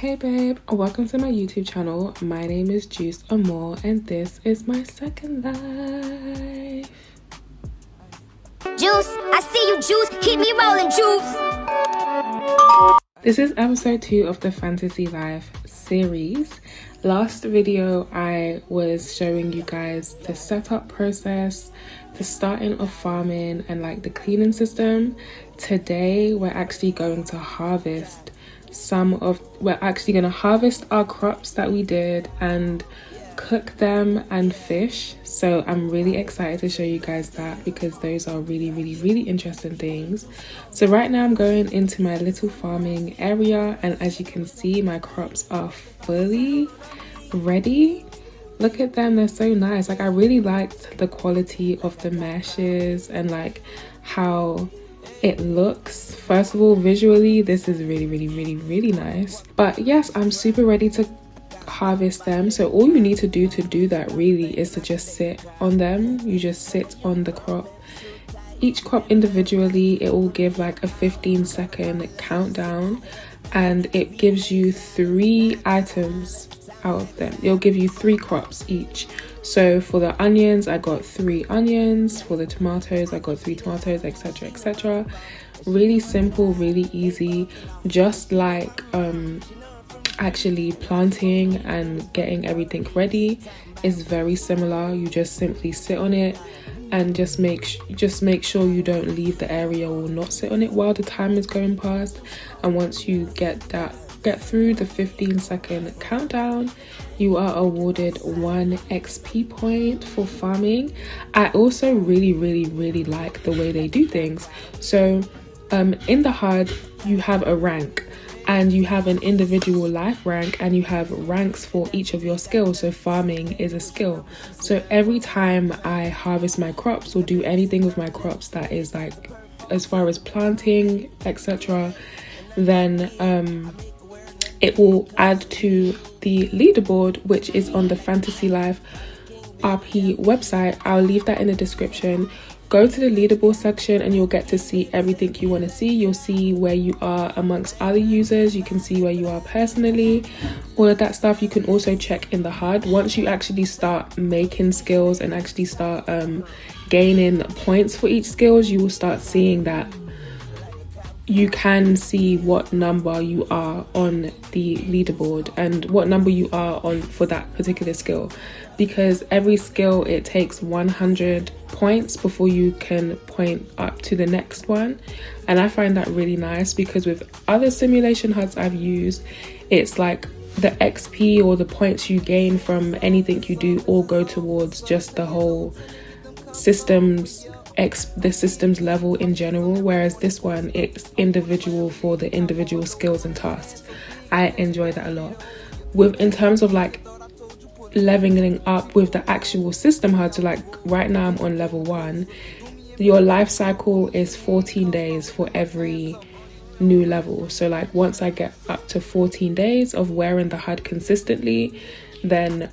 Hey babe, welcome to my YouTube channel. My name is Juice Amore and this is my second life. Juice, I see you, Juice. Keep me rolling, Juice. This is episode 2 of the Fantasy Life series. Last video I was showing you guys the setup process, the starting of farming and like the cleaning system. Today we're actually going to harvest we're actually going to harvest our crops that we did and cook them and fish. So I'm really excited to show you guys that because those are really interesting things. So right now I'm going into my little farming area, and as you can see my crops are fully ready. Look at them, they're so nice. Like I really liked the quality of the meshes and like how it looks. First of all, visually this is really nice. But yes, I'm super ready to harvest them. So all you need to do that really is to just sit on them. You just sit on the crop. Each crop individually, it will give like a 15-second countdown, and it gives you 3 items out of them. It'll give you 3 crops each. So for the onions, I got 3 onions. For the tomatoes, I got 3 tomatoes, etc. Really simple, really easy, just like actually planting and getting everything ready is very similar. You just simply sit on it and just make sure you don't leave the area or not sit on it while the time is going past. And once you get through the 15-second countdown, you are awarded 1 XP point for farming. I also really like the way they do things. So in the HUD you have a rank, and you have an individual life rank, and you have ranks for each of your skills. So farming is a skill. So every time I harvest my crops or do anything with my crops that is like as far as planting, etc., then it will add to the leaderboard, which is on the Fantasy Life RP website. I'll leave that in the description. Go to the leaderboard section and you'll get to see everything you want to see. You'll see where you are amongst other users. You can see where you are personally. All of that stuff you can also check in the HUD. Once you actually start making skills and actually start gaining points for each skills, you will start seeing that you can see what number you are on the leaderboard and what number you are on for that particular skill, because every skill it takes 100 points before you can point up to the next one. And I find that really nice because with other simulation HUDs I've used, it's like the XP or the points you gain from anything you do all go towards just the whole system's level in general, whereas this one it's individual for the individual skills and tasks. I enjoy that a lot. In terms of like leveling up with the actual system HUD, so like right now I'm on level 1. Your life cycle is 14 days for every new level. So like once I get up to 14 days of wearing the HUD consistently, then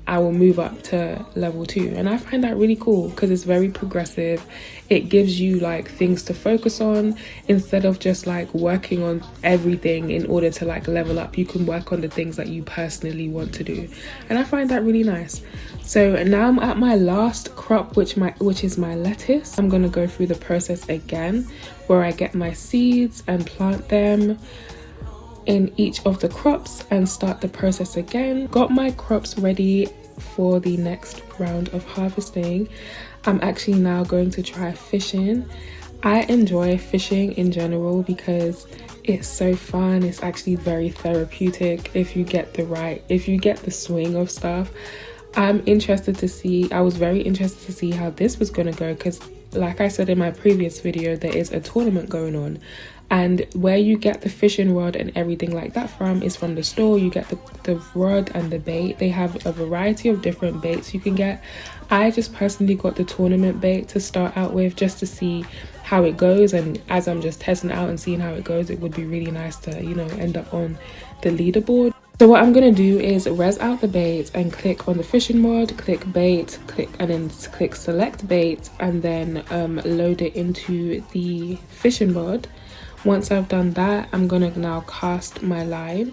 I will move up to level 2, and I find that really cool because it's very progressive. It gives you like things to focus on instead of just like working on everything in order to like level up. You can work on the things that you personally want to do, and I find that really nice. So now I'm at my last crop, which is my lettuce. I'm gonna go through the process again where I get my seeds and plant them in each of the crops and start the process again. Got my crops ready for the next round of harvesting. I'm actually now going to try fishing. I enjoy fishing in general because it's so fun. It's actually very therapeutic if you get the swing of stuff. I was very interested to see how this was going to go because like I said in my previous video, there is a tournament going on. And where you get the fishing rod and everything like that from is from the store. You get the rod and the bait. They have a variety of different baits you can get. I just personally got the tournament bait to start out with just to see how it goes. And as I'm just testing it out and seeing how it goes, it would be really nice to, you know, end up on the leaderboard. So what I'm going to do is res out the bait and click on the fishing rod, click bait, and then click select bait, and then load it into the fishing rod. Once I've done that, I'm gonna now cast my line.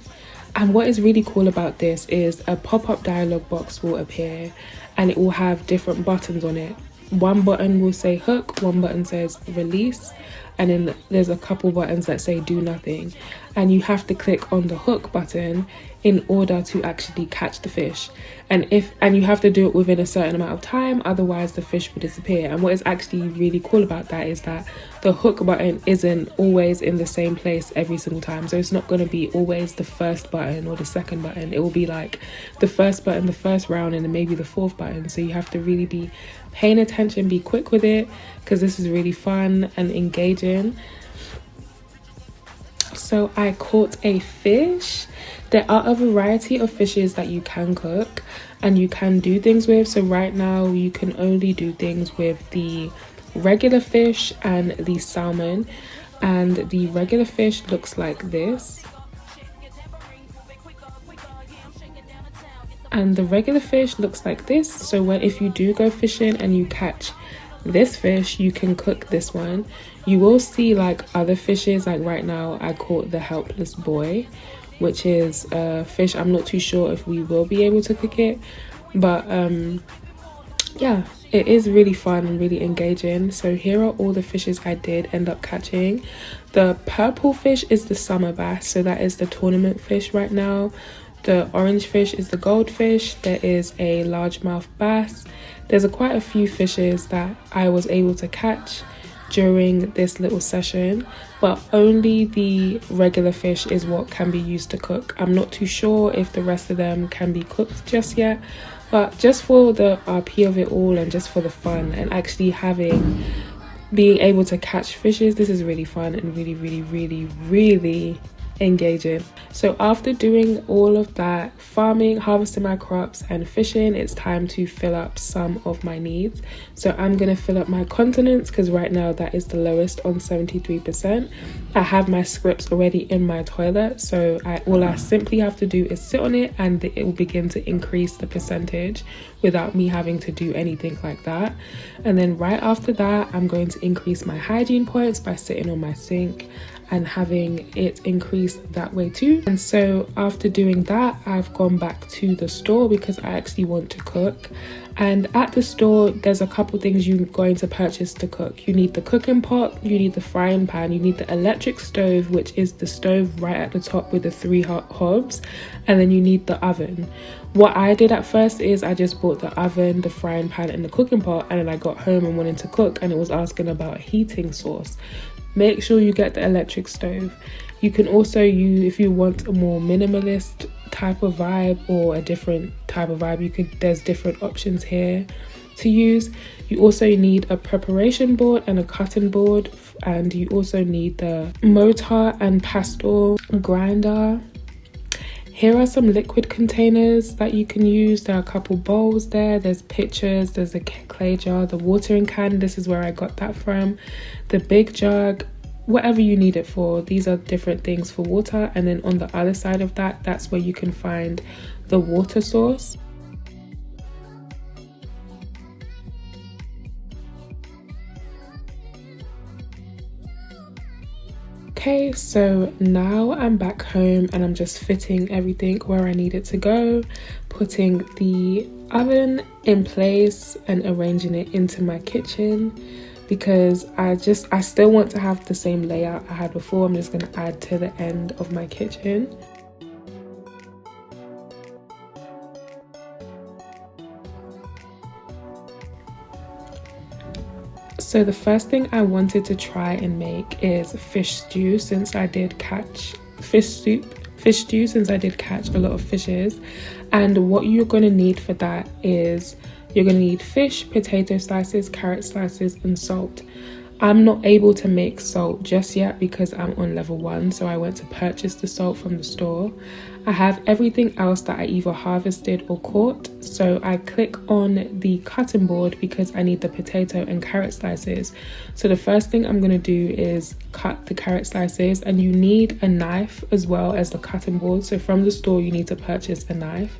And what is really cool about this is a pop-up dialog box will appear and it will have different buttons on it. One button will say hook, one button says release, and then there's a couple buttons that say do nothing, and you have to click on the hook button in order to actually catch the fish, and you have to do it within a certain amount of time, otherwise the fish will disappear. And what is actually really cool about that is that the hook button isn't always in the same place every single time, so it's not going to be always the first button or the second button. It will be like the first button the first round and then maybe the fourth button, so you have to really be paying attention, be quick with it, because this is really fun and engaging. So I caught a fish. There are a variety of fishes that you can cook and you can do things with. So right now you can only do things with the regular fish and the salmon, and the regular fish looks like this. And the regular fish looks like this. So if you do go fishing and you catch this fish, you can cook this one. You will see like other fishes, like right now I caught the helpless boy, which is a fish. I'm not too sure if we will be able to cook it, but yeah, it is really fun and really engaging. So here are all the fishes I did end up catching. The purple fish is the summer bass, so that is the tournament fish right now. The orange fish is the goldfish. There is a largemouth bass. There's quite a few fishes that I was able to catch during this little session, but only the regular fish is what can be used to cook. I'm not too sure if the rest of them can be cooked just yet, but just for the RP of it all and just for the fun and actually being able to catch fishes, this is really fun and really engaging. So after doing all of that farming, harvesting my crops and fishing, it's time to fill up some of my needs. So I'm gonna fill up my continence because right now that is the lowest on 73%. I have my scripts already in my toilet, so all I simply have to do is sit on it and it will begin to increase the percentage without me having to do anything like that. And then right after that, I'm going to increase my hygiene points by sitting on my sink and having it increase that way too. And so after doing that, I've gone back to the store because I actually want to cook. And at the store, there's a couple things you're going to purchase to cook. You need the cooking pot, you need the frying pan, you need the electric stove, which is the stove right at the top with the 3 hobs, and then you need the oven. What I did at first is I just bought the oven, the frying pan and the cooking pot, and then I got home and wanted to cook and it was asking about a heating source. Make sure you get the electric stove. You can also use, if you want a more minimalist type of vibe or a different type of vibe, there's different options here to use. You also need a preparation board and a cutting board, and you also need the mortar and pestle grinder. Here are some liquid containers that you can use. There are a couple bowls there. There's pitchers, there's a clay jar, the watering can. This is where I got that from. The big jug, whatever you need it for. These are different things for water. And then on the other side of that, that's where you can find the water source. Okay, so now I'm back home and I'm just fitting everything where I need it to go, putting the oven in place and arranging it into my kitchen because I still want to have the same layout I had before. I'm just going to add to the end of my kitchen. So the first thing I wanted to try and make is fish stew since I did catch fish stew since I did catch a lot of fishes. And what you're going to need for that is you're going to need fish, potato slices, carrot slices and salt. I'm not able to make salt just yet because I'm on level 1, so I went to purchase the salt from the store. I have everything else that I either harvested or caught, so I click on the cutting board because I need the potato and carrot slices. So the first thing I'm going to do is cut the carrot slices, and you need a knife as well as the cutting board. So from the store you need to purchase a knife.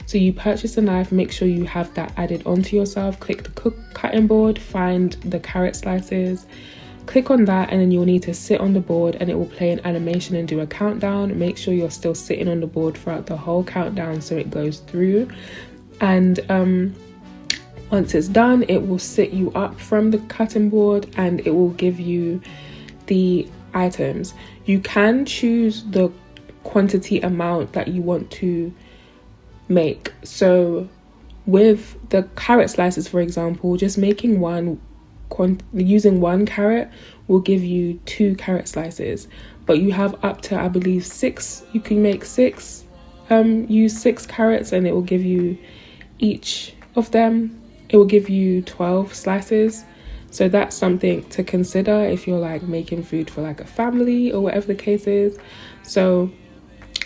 So you purchase a knife, make sure you have that added onto yourself, click the cutting board, find the carrot slices, Click on that, and then you'll need to sit on the board, and it will play an animation and do a countdown. Make sure you're still sitting on the board throughout the whole countdown so it goes through. And once it's done, it will sit you up from the cutting board and it will give you the items. You can choose the quantity amount that you want to make. So with the carrot slices, for example, just making using 1 carrot will give you 2 carrot slices, but you have up to, I believe, 6. You can make 6, use 6 carrots, and it will give you, each of them, it will give you 12 slices. So that's something to consider if you're like making food for like a family or whatever the case is. So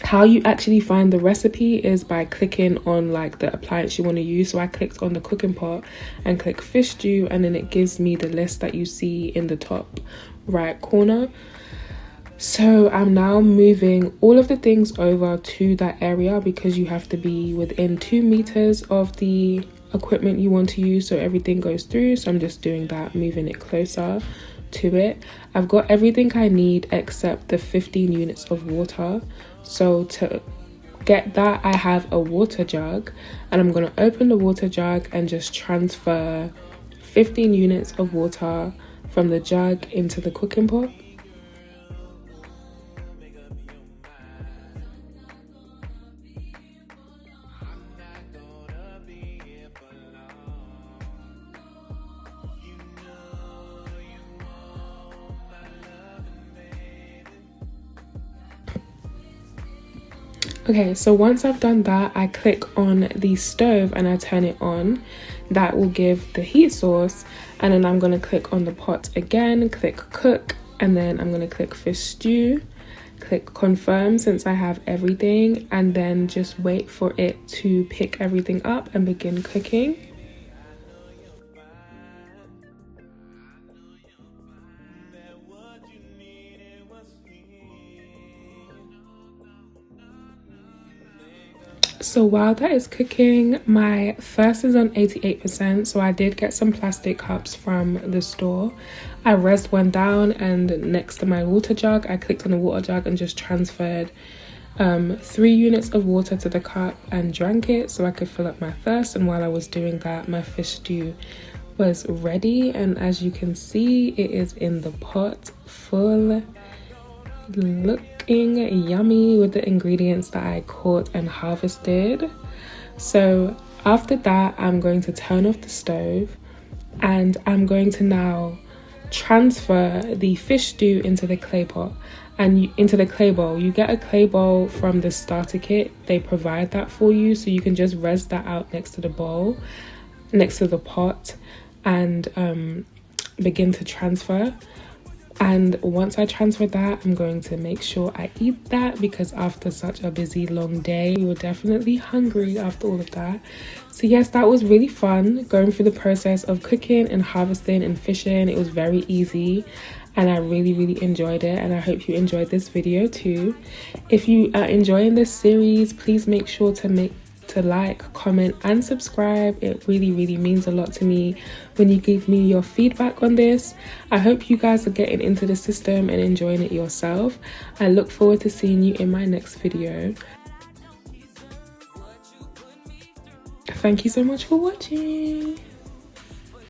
how you actually find the recipe is by clicking on like the appliance you want to use. So I clicked on the cooking pot and click fish stew, and then it gives me the list that you see in the top right corner. So I'm now moving all of the things over to that area because you have to be within 2 meters of the equipment you want to use so everything goes through. So I'm just doing that, moving it closer to it. I've got everything I need except the 15 units of water. So to get that, I have a water jug, and I'm going to open the water jug and just transfer 15 units of water from the jug into the cooking pot. Okay, so once I've done that, I click on the stove and I turn it on. That will give the heat source, and then I'm going to click on the pot again, click cook, and then I'm going to click fish stew, click confirm since I have everything, and then just wait for it to pick everything up and begin cooking. So while that is cooking, my thirst is on 88%, so I did get some plastic cups from the store. I rezzed one down, and next to my water jug, I clicked on the water jug and just transferred 3 units of water to the cup and drank it so I could fill up my thirst. And while I was doing that, my fish stew was ready, and as you can see, it is in the pot, full, looking yummy with the ingredients that I caught and harvested. So after that, I'm going to turn off the stove, and I'm going to now transfer the fish stew into the clay pot and into the clay bowl. You get a clay bowl from the starter kit, they provide that for you, so you can just res that out next to the bowl, next to the pot, and begin to transfer. And once I transfer that, I'm going to make sure I eat that, because after such a busy long day, we were definitely hungry after all of that. So yes, that was really fun going through the process of cooking and harvesting and fishing. It was very easy and I really enjoyed it, and I hope you enjoyed this video too. If you are enjoying this series, please make sure to like, comment and subscribe. It really means a lot to me when you give me your feedback on this. I hope you guys are getting into the system and enjoying it yourself. I look forward to seeing you in my next video. Thank you so much for watching.